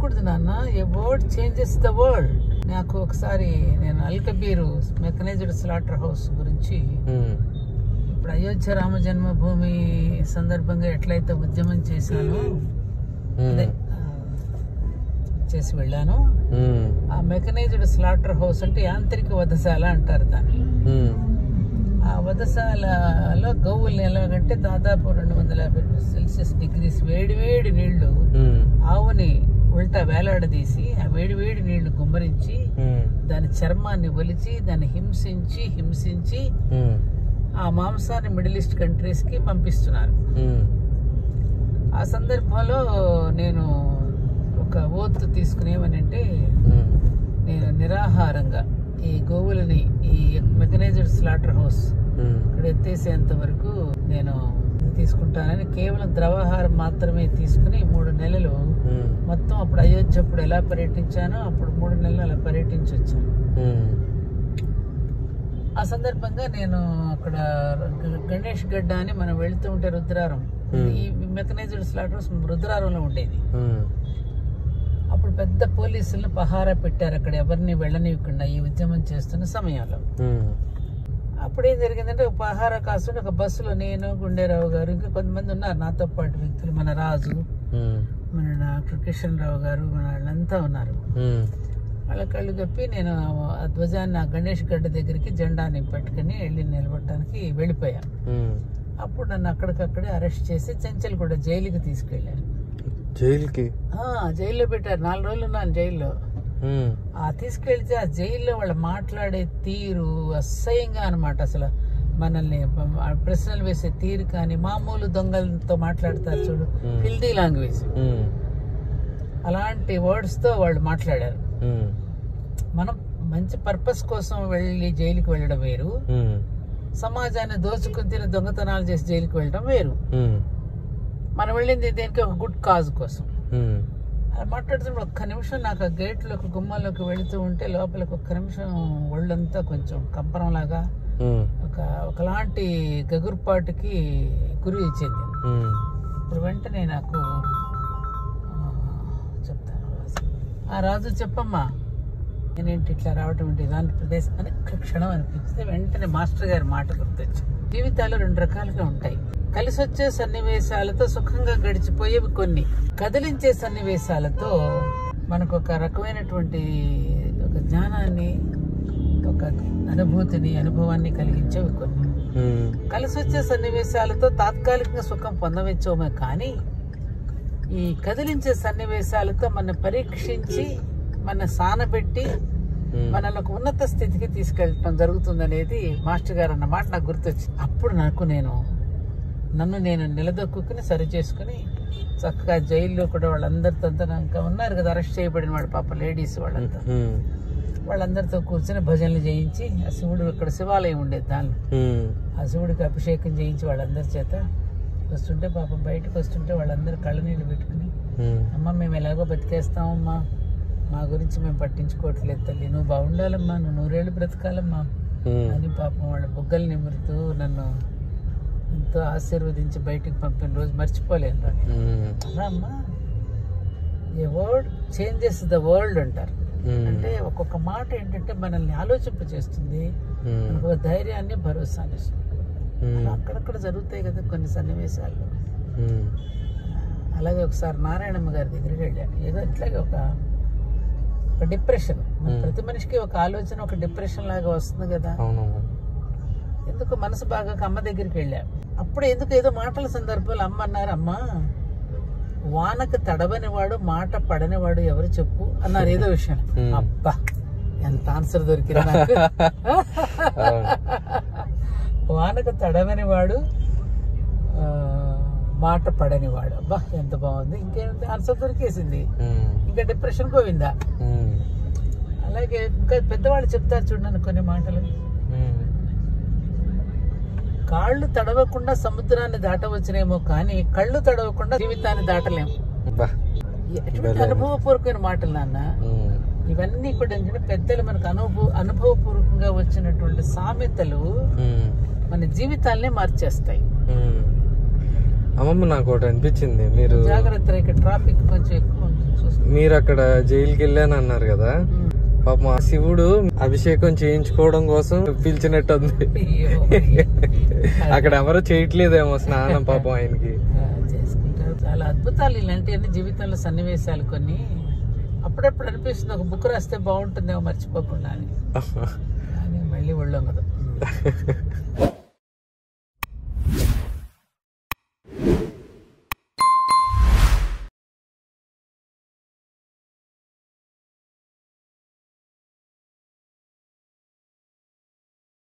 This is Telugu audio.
అనకూడదు నాన్న. ఏ వర్డ్ చేంజెస్ ద వరల్డ్. నాకు ఒకసారి నేను అల్కబీరు మెకనైజ్డ్ స్లాటర్ హౌస్ గురించి, ఇప్పుడు అయోధ్య రామ జన్మభూమి సందర్భంగా ఎట్లయితే ఉద్యమం చేశానో చేసి వెళ్ళాను. ఆ మెకనైజ్డ్ స్లాటర్ హౌస్ అంటే యాంత్రిక వధశాల అంటారు దాన్ని. ఆ వధశాలలో గోవుల్ని ఎలాగంటే దాదాపు 250 డిగ్రీస్ వేడి నీళ్లు ఆవుని ఉల్టా వేలాడదీసి ఆ వేడి నీళ్లు గుమ్మరించి దాని చర్మాన్ని ఒలిచి దాన్ని హింసించి ఆ మాంసాన్ని మిడిల్ ఈస్ట్ కంట్రీస్ కి పంపిస్తున్నారు. ఆ సందర్భంలో నేను ఒక ఓత్ తీసుకునేమనంటే, నేను నిరాహారంగా ఈ గోవులని ఈ మెకనైజ్డ్ స్లాటర్ హౌస్ ఇక్కడ ఎత్తేసేంత వరకు నేను తీసుకుంటానని కేవలం ద్రవాహారం మాత్రమే తీసుకుని 3 నెలలు మొత్తం అప్పుడు అయోధ్య అప్పుడు ఎలా పర్యటించానో అప్పుడు 3 నెలలు అలా పర్యటించి వచ్చాను. ఆ సందర్భంగా నేను అక్కడ గణేష్ గడ్డ అని మనం వెళుతూ ఉంటే రుద్రారం, ఈ మెకనైజ్డ్ స్లాటర్ హౌస్ రుద్రారంలో ఉండేది. అప్పుడు పెద్ద పోలీసులను పహారా పెట్టారు అక్కడ ఎవరిని వెళ్ళనివ్వకుండా ఈ ఉద్యమం చేస్తున్న సమయంలో. అప్పుడేం జరిగిందంటే ఒక పహారా కాస్తుంటే ఒక బస్సులో నేను, గుండేరావు గారు, ఇంకా కొంతమంది ఉన్నారు నాతో పాటు వ్యక్తులు, మన రాజు, మన డాక్టర్ కిషన్ రావు గారు, మన వాళ్ళంతా ఉన్నారు. వాళ్ళ కళ్ళు కప్పి నేను ఆ ధ్వజాన్ని ఆ గణేష్ గడ్డ దగ్గరికి జెండాని పెట్టుకుని వెళ్ళి నిలబడటానికి వెళ్ళిపోయాను. అప్పుడు నన్ను అక్కడికక్కడే అరెస్ట్ చేసి చెంచల్గూడ జైలుకి తీసుకెళ్లారు. జైల్లో పెట్టారు. 4 రోజులు ఉన్నాను జైల్లో. ఆ తీసుకెళ్తే ఆ జైల్లో వాళ్ళు మాట్లాడే తీరు అసహ్యంగా అనమాట. అసలు మనల్ని ప్రశ్నలు వేసే తీరు కానీ, మామూలు దొంగలతో మాట్లాడతారు చూడు, హిందీ లాంగ్వేజ్, అలాంటి వర్డ్స్ తో వాళ్ళు మాట్లాడారు. మనం మంచి పర్పస్ కోసం వెళ్ళి జైలుకి వెళ్ళడం వేరు, సమాజాన్ని దోచుకుని తిని దొంగతనాలు చేసి జైలుకి వెళ్ళడం వేరు. మనం వెళ్ళింది దేనికి, ఒక గుడ్ కాజ్ కోసం. అలా మాట్లాడుతున్నప్పుడు ఒక్క నిమిషం నాకు ఆ గేట్లోకి గుమ్మాల్లోకి వెళుతూ ఉంటే లోపలికి ఒక్క నిమిషం ఒళ్ళంతా కొంచెం కంపనంలాగా ఒకలాంటి గగుర్పాటుకి గురి ఇచ్చింది. ఇప్పుడు వెంటనే నాకు చెప్తాను, ఆ రాజు చెప్పమ్మా నేనేంటి ఇట్లా రావటం ఏంటి ఇలాంటి ప్రదేశం అని క్షణం అనిపించింది. వెంటనే మాస్టర్ గారి మాట గుర్తొచ్చింది. జీవితాలు 2 రకాలుగా ఉంటాయి. కలిసి వచ్చే సన్నివేశాలతో సుఖంగా గడిచిపోయేవి కొన్ని, కదిలించే సన్నివేశాలతో మనకు ఒక రకమైనటువంటి ఒక జ్ఞానాన్ని, ఒక అనుభవాన్ని కలిగించేవి కొన్ని. కలిసి వచ్చే సన్నివేశాలతో తాత్కాలికంగా సుఖం పొందవచ్చేమో కానీ ఈ కదిలించే సన్నివేశాలతో మన పరీక్షించి మన సానబెట్టి మనల్ని ఒక ఉన్నత స్థితికి తీసుకెళ్ళటం జరుగుతుందనేది మాస్టర్ గారు అన్నమాట నాకు గుర్తొచ్చింది. అప్పుడు నన్ను నేను నిలదొక్కుని సరి చేసుకుని చక్కగా జైల్లో కూడా వాళ్ళందరితో ఇంకా ఉన్నారు కదా అరెస్ట్ చేయబడిన వాళ్ళు, పాప లేడీస్ వాళ్ళంతా, వాళ్ళందరితో కూర్చొని భజనలు చేయించి, ఆ శివుడు ఇక్కడ శివాలయం ఉండేది దానిలో, ఆ శివుడికి అభిషేకం చేయించి వాళ్ళందరి చేత వస్తుంటే, పాపం బయటకు వస్తుంటే వాళ్ళందరూ కళ్ళనీళ్ళు పెట్టుకుని, అమ్మ మేము ఎలాగో బతికేస్తామమ్మా, మా గురించి మేము పట్టించుకోవట్లేదు తల్లి, నువ్వు బాగుండాలమ్మా, నువ్వు 100 ఏళ్ళు బ్రతకాలమ్మా అని పాపం వాళ్ళ బుగ్గలు నిమురుతూ నన్ను ఎంతో ఆశీర్వదించి బయటికి పంపిన రోజు మర్చిపోలేను. అలా అమ్మా, ఏ వర్డ్ చేంజెస్ ద వరల్డ్ అంటారు. అంటే ఒక్కొక్క మాట ఏంటంటే మనల్ని ఆలోచింప చేస్తుంది, మనకు ఒక ధైర్యాన్ని, భరోసాని ఇస్తుంది. అక్కడక్కడ జరుగుతాయి కదా కొన్ని సన్నివేశాల్లో. అలాగే ఒకసారి నారాయణమ్మ గారి దగ్గరికి వెళ్ళాను. ఏదో ఇట్లాగే ఒక డిప్రెషన్, ప్రతి మనిషికి ఒక ఆలోచన ఒక డిప్రెషన్ లాగా వస్తుంది కదా. ఎందుకు మనసు బాగా అమ్మ దగ్గరికి వెళ్ళా. అప్పుడు ఎందుకు ఏదో మాటల సందర్భంలో అమ్మ అన్నారు, అమ్మా వానకు తడవనివాడు మాట పడనివాడు ఎవరు చెప్పు అన్నారు ఏదో విషయం. అబ్బా ఎంత ఆన్సర్ దొరికింది నాకు. వానకు తడవనివాడు మాట పడనివాడు, అబ్బా ఎంత బాగుంది, ఇంకేంటి ఆన్సర్ దొరికేసింది, ఇంకా డిప్రెషన్ పోయిందా. అలాగే ఇంకా పెద్దవాళ్ళు చెప్తారు చూడండి కొన్ని మాటలు, కాళ్ళు తడవకుండా సముద్రాన్ని దాటవచ్చునేమో కానీ కళ్ళు తడవకుండా జీవితాన్ని దాటలేము. అనుభవపూర్వకమైన మాటలు నాన్న ఇవన్నీ కూడా. ఎందుకంటే పెద్దలు మనకు అనుభవపూర్వకంగా వచ్చినటువంటి సామెతలు మన జీవితాలనే మార్చేస్తాయి. అమ్మమ్మ నాకు ఒకటి అనిపించింది, మీరు జాగ్రత్త, ఇక్కడ ట్రాఫిక్ కొంచెం ఎక్కువ ఉంటుంది. మీరు అక్కడ జైలుకి వెళ్ళాను అన్నారు కదా, పాపం ఆ శివుడు అభిషేకం చేయించుకోవడం కోసం పిలిచినట్టుంది. అక్కడ ఎవరు చేయట్లేదేమో స్నానం పాపం ఆయనకి. చేసుకుంటారు. చాలా అద్భుతాలు ఇలాంటివన్నీ జీవితంలో సన్నివేశాలు కొన్ని. అప్పుడప్పుడు అనిపిస్తుంది ఒక బుక్ రాస్తే బాగుంటుందేమో మర్చిపోకుండా అని, కానీ మళ్ళీ ఒళ్ళొంగదు.